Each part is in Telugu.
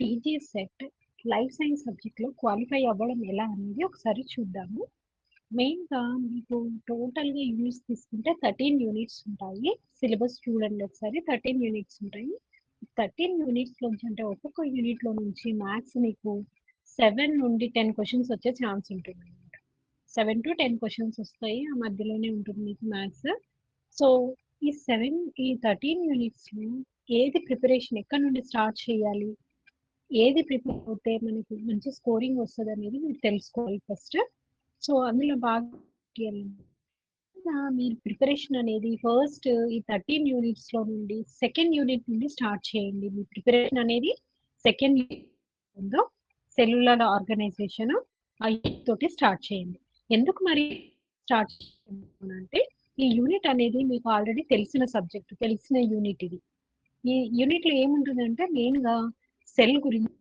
పీజీ సెట్ లైఫ్ సైన్స్ సబ్జెక్ట్లో క్వాలిఫై అవ్వడం ఎలా అనేది ఒకసారి చూద్దాము. మెయిన్‌గా మీకు టోటల్‌గా యూనిట్స్ తీసుకుంటే 13 యూనిట్స్ ఉంటాయి. సిలబస్ చూడండి ఒకసారి 13 యూనిట్స్ ఉంటాయి. 13 యూనిట్స్‌లోంచి అంటే ఒక్కొక్క యూనిట్‌లో నుంచి మ్యాథ్స్ మీకు 7 నుండి 10 క్వెషన్స్ వచ్చే ఛాన్స్ ఉంటుందన్నమాట. 7-10 క్వెషన్స్ వస్తాయి. ఆ మధ్యలోనే ఉంటుంది మీకు మ్యాథ్స్. సో, ఈ 13 యూనిట్స్‌లో ఏది ప్రిపరేషన్ ఎక్కడి నుండి స్టార్ట్ చేయాలి? ఏది ప్రిపేర్ అవుతే మనకి మంచి స్కోరింగ్ వస్తదనేది మీరు తెలుసుకోవాలి ఫస్ట్. సో, అందులో మీరు ప్రిపరేషన్ అనేది ఫస్ట్ ఈ 13 యూనిట్స్‌లో నుండి సెకండ్ యూనిట్ నుండి స్టార్ట్ చేయండి. మీ ప్రిపరేషన్ అనేది సెకండ్ ఉందో సెల్యులార్ ఆర్గనైజేషన్ ఆ యూనిట్ తోటి స్టార్ట్ చేయండి. ఎందుకు మరి స్టార్ట్ చేయాలంటే ఈ యూనిట్ అనేది మీకు ఆల్రెడీ తెలిసిన సబ్జెక్ట్, తెలిసిన యూనిట్ ఇది. ఈ యూనిట్‌లో ఏముంటుందంటే మెయిన్‌గా సెల్ గురించి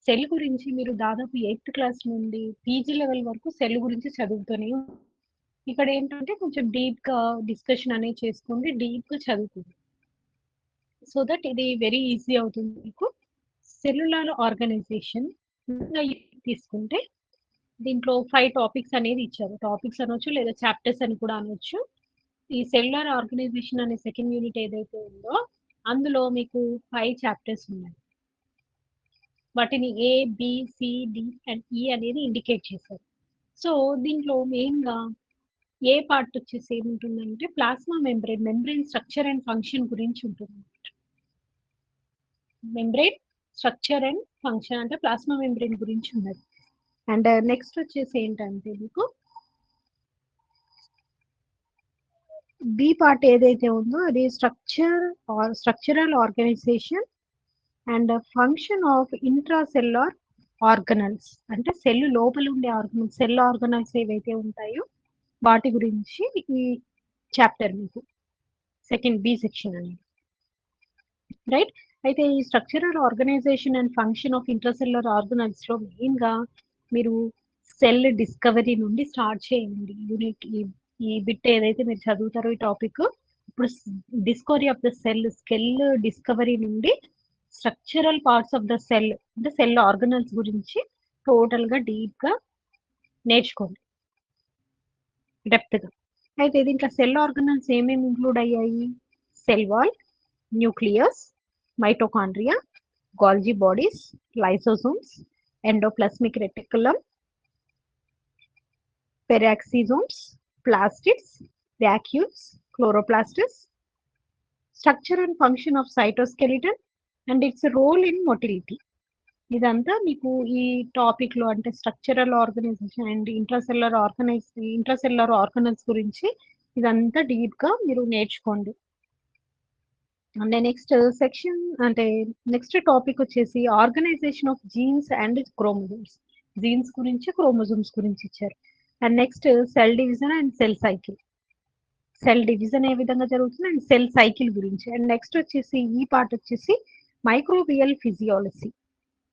సెల్ గురించి మీరు దాదాపు 8థ్ క్లాస్ నుండి పీజీ లెవెల్ వరకు సెల్ గురించి చదువుతూనే ఇక్కడ ఏంటంటే కొంచెం డీప్‌గా డిస్కషన్ అనేది చేసుకోండి. డీప్‌గా చదువుకోండి. సో దట్ ఇది వెరీ ఈజీ అవుతుంది మీకు. సెల్యులార్ ఆర్గనైజేషన్ తీసుకుంటే దీంట్లో 5 టాపిక్స్ అనేది ఇచ్చారు. టాపిక్స్ అనొచ్చు లేదా చాప్టర్స్ అని కూడా అనొచ్చు. ఈ సెల్యులార్ ఆర్గనైజేషన్ అనే సెకండ్ యూనిట్ ఏదైతే ఉందో అందులో మీకు 5 చాప్టర్స్ ఉన్నాయి. వాటిని ఏ, బి, సి, డి అండ్ ఈ అనేది ఇండికేట్ చేశారు. సో, దీంట్లో మెయిన్‌గా ఏ పార్ట్ వచ్చేసి ఏముంటుందంటే plasma membrane structure and function గురించి ఉంటుంది. మెంబ్రేన్ స్ట్రక్చర్ అండ్ ఫంక్షన్ అంటే ప్లాస్మా మెంబ్రేన్ గురించి ఉన్నది. అండ్ నెక్స్ట్ వచ్చేసి ఏంటంటే మీకు బి పార్ట్ ఏదైతే ఉందో అది structural organisation and function of intracellular organelles అంటే సెల్ లోపల ఉండే ఆర్గనల్స్ సెల్ ఆర్గనల్స్ ఏవైతే ఉంటాయో వాటి గురించి ఈ చాప్టర్ మీకు సెకండ్ బి సెక్షన్ అనేది రైట్. అయితే ఈ structural organisation and function of intracellular organelles లో మెయిన్ గా మీరు సెల్ డిస్కవరీ నుండి స్టార్ట్ చేయండి. యూనిట్ ఈ బిట్ ఏదైతే మీరు చదువుతారో ఈ టాపిక్ ఇప్పుడు discovery of the cell discovery నుండి structural parts of the cell అంటే సెల్ ఆర్గనల్స్ గురించి టోటల్ గా డీప్ గా నేర్చుకోండి డెప్త్ గా. అయితే దీంట్లో సెల్ ఆర్గనల్స్ ఏమేమి ఇంక్లూడ్ అయ్యాయి? Cell wall, nucleus, mitochondria, గోల్జీ bodies, lysosomes, endoplasmic reticulum, peroxisomes, plastids, vacuoles, chloroplasts, structure and function of cytoskeleton and its role in motility. ఇదంతా మీకు ఈ టాపిక్ లో అంటే structural organisation and intracellular organelles గురించి ఇదంతా డీప్ గా మీరు నేర్చుకోండి. అంటే నెక్స్ట్ సెక్షన్ అంటే నెక్స్ట్ టాపిక్ వచ్చేసి organization of genes and chromosomes. Genes గురించి క్రోమోజోమ్స్ గురించి ఇచ్చారు. And next cell division and cell cycle. Cell division ఏ విధంగా జరుగుతుంది అండ్ సెల్ సైకిల్ గురించి. అండ్ నెక్స్ట్ వచ్చేసి ఈ పార్ట్ వచ్చేసి microbial physiology,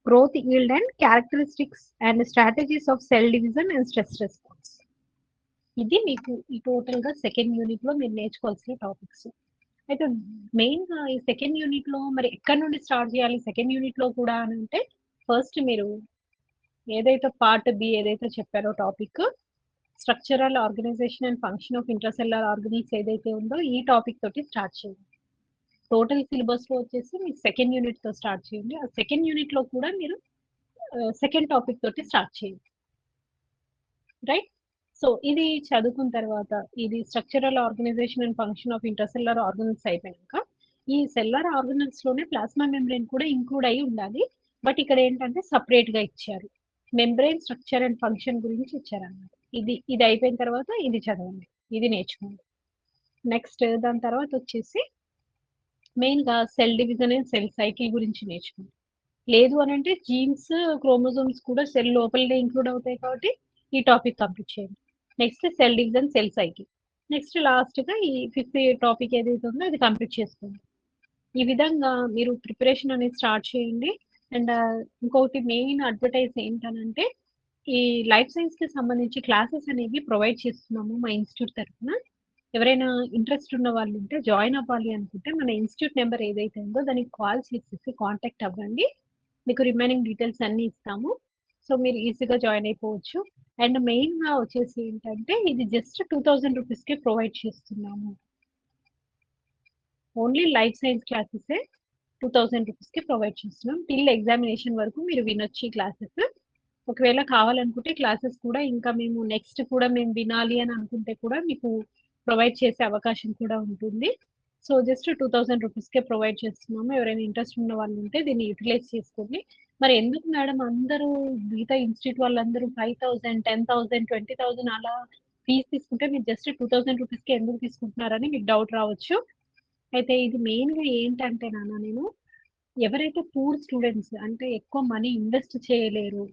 growth yield and characteristics and strategies of cell division and stress response. ఇది మీకు ఈ టోటల్ గా సెకండ్ యూనిట్ లో మీరు నేర్చుకోవాల్సిన టాపిక్స్. అయితే మెయిన్ గా ఈ సెకండ్ యూనిట్ లో మరి ఎక్కడి నుండి స్టార్ట్ చేయాలి సెకండ్ యూనిట్ లో కూడా అని అంటే ఫస్ట్ మీరు ఏదైతే పార్ట్ బి ఏదైతే చెప్పారో topic structural organisation and function of intracellular organelles ఏదైతే ఉందో ఈ టాపిక్ తోటి స్టార్ట్ చేయండి. టోటల్ సిలబస్ లో వచ్చేసి మీరు సెకండ్ యూనిట్ తో స్టార్ట్ చేయండి. ఆ సెకండ్ యూనిట్ లో కూడా మీరు సెకండ్ టాపిక్ తోటి స్టార్ట్ చేయండి. రైట్. సో ఇది చదువుకున్న తర్వాత ఇది structural organisation and function of intercellular organelles అయిపోయాక ఈ సెల్యులర్ ఆర్గనల్స్ లోనే ప్లాస్మా మెంబ్రేన్ కూడా ఇంక్లూడ్ అయి ఉండాలి. బట్ ఇక్కడ ఏంటంటే సపరేట్ గా ఇచ్చారు. మెంబ్రేన్ స్ట్రక్చర్ అండ్ ఫంక్షన్ గురించి ఇచ్చారన్నమాట. ఇది అయిపోయిన తర్వాత ఇది చదవండి, ఇది నేర్చుకోండి. నెక్స్ట్ దాని తర్వాత వచ్చేసి మెయిన్ గా cell division and cell cycle గురించి నేర్చుకోండి. లేదు అని అంటే జీన్స్ క్రోమోజోమ్స్ కూడా సెల్ లోపలనే ఇంక్లూడ్ అవుతాయి కాబట్టి ఈ టాపిక్ కంప్లీట్ చేయండి. Next cell division cell cycle. Next last గా ఈ 5th టాపిక్ ఏదైతే ఉందో అది కంప్లీట్ చేసుకోండి. ఈ విధంగా మీరు ప్రిపరేషన్ అనేది స్టార్ట్ చేయండి. అండ్ ఇంకొకటి మెయిన్ అడ్వర్టైజ్ ఏంటనంటే ఈ లైఫ్ సైన్స్ కి సంబంధించి క్లాసెస్ అనేవి ప్రొవైడ్ చేస్తున్నాము మా ఇన్స్టిట్యూట్ తరఫున. ఎవరైనా ఇంట్రెస్ట్ ఉన్న వాళ్ళు ఉంటే జాయిన్ అవ్వాలి అనుకుంటే మన ఇన్స్టిట్యూట్ నెంబర్ ఏదైతే ఉందో దానికి కాల్ చేసేసి కాంటాక్ట్ అవ్వండి. మీకు రిమైనింగ్ డీటెయిల్స్ అన్నీ ఇస్తాము. సో మీరు ఈజీగా జాయిన్ అయిపోవచ్చు. అండ్ మెయిన్‌గా వచ్చేసి ఏంటంటే ఇది జస్ట్ 2000 రూపీస్‌కే ప్రొవైడ్ చేస్తున్నాము. ఓన్లీ లైఫ్ సైన్స్ క్లాసెసే 2000 రూపీస్‌కి ప్రొవైడ్ చేస్తున్నాం. టిల్ ఎగ్జామినేషన్ వరకు మీరు వినొచ్చు ఈ క్లాసెస్. ఒకవేళ కావాలనుకుంటే క్లాసెస్ కూడా ఇంకా మేము నెక్స్ట్ కూడా మేము వినాలి అని అనుకుంటే కూడా మీకు ప్రొవైడ్ చేసే అవకాశం కూడా ఉంటుంది. సో జస్ట్ 2000 రూపీస్‌కే ప్రొవైడ్ చేస్తున్నాము. ఎవరైనా ఇంట్రెస్ట్ ఉన్న వాళ్ళు ఉంటే దీన్ని యుటిలైజ్ చేసుకోండి. మరి ఎందుకు మేడం అందరూ మిగతా ఇన్‌స్టిట్యూట్ వాళ్ళందరూ 5000, 10,000, 20,000 అలా ఫీజ్ తీసుకుంటే మీరు జస్ట్ 2000 రూపీస్‌కే ఎందుకు తీసుకుంటున్నారని మీకు డౌట్ రావచ్చు. అయితే ఇది మెయిన్‌గా ఏంటంటే నాన్న నేను ఎవరైతే పూర్ స్టూడెంట్స్ అంటే ఎక్కువ మనీ ఇన్వెస్ట్ చేయలేరు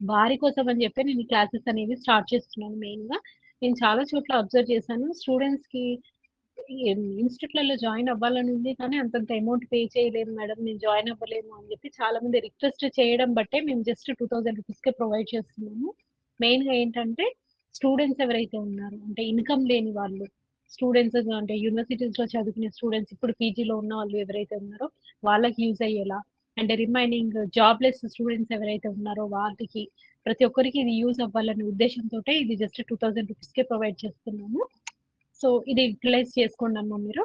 వారి కోసం అని చెప్పి నేను ఈ క్లాసెస్ అనేవి స్టార్ట్ చేస్తున్నాను మెయిన్‌గా. నేను చాలా చోట్ల అబ్జర్వ్ చేశాను. స్టూడెంట్స్‌కి ఇన్‌స్టిట్యూట్‌లలో జాయిన్ అవ్వాలని ఉంది. కానీ అంతంత అమౌంట్ పే చేయలేను మేడం. నేను జాయిన్ అవ్వలేము అని చెప్పి చాలామంది రిక్వెస్ట్ చేయడం బట్టే మేము జస్ట్ 2000 రూపీస్‌కే ప్రొవైడ్ చేస్తున్నాము. మెయిన్‌గా ఏంటంటే స్టూడెంట్స్ ఎవరైతే ఉన్నారో అంటే ఇన్‌కమ్ లేని వాళ్ళు స్టూడెంట్స్ అంటే యూనివర్సిటీస్‌లో చదువుకునే స్టూడెంట్స్ ఇప్పుడు పీజీలో ఉన్న వాళ్ళు ఎవరైతే ఉన్నారో వాళ్ళకి యూజ్ అయ్యేలా అండ్ రిమైనింగ్ జాబ్‌లెస్ స్టూడెంట్స్ ఎవరైతే ఉన్నారో వాటికి ప్రతి ఒక్కరికి ఇది యూజ్ అవ్వాలనే ఉద్దేశంతోటే ఇది జస్ట్ 2000 రూపీస్‌కే ప్రొవైడ్ చేస్తున్నాము. సో ఇది యుటిలైజ్ చేసుకోండమ్మా మీరు.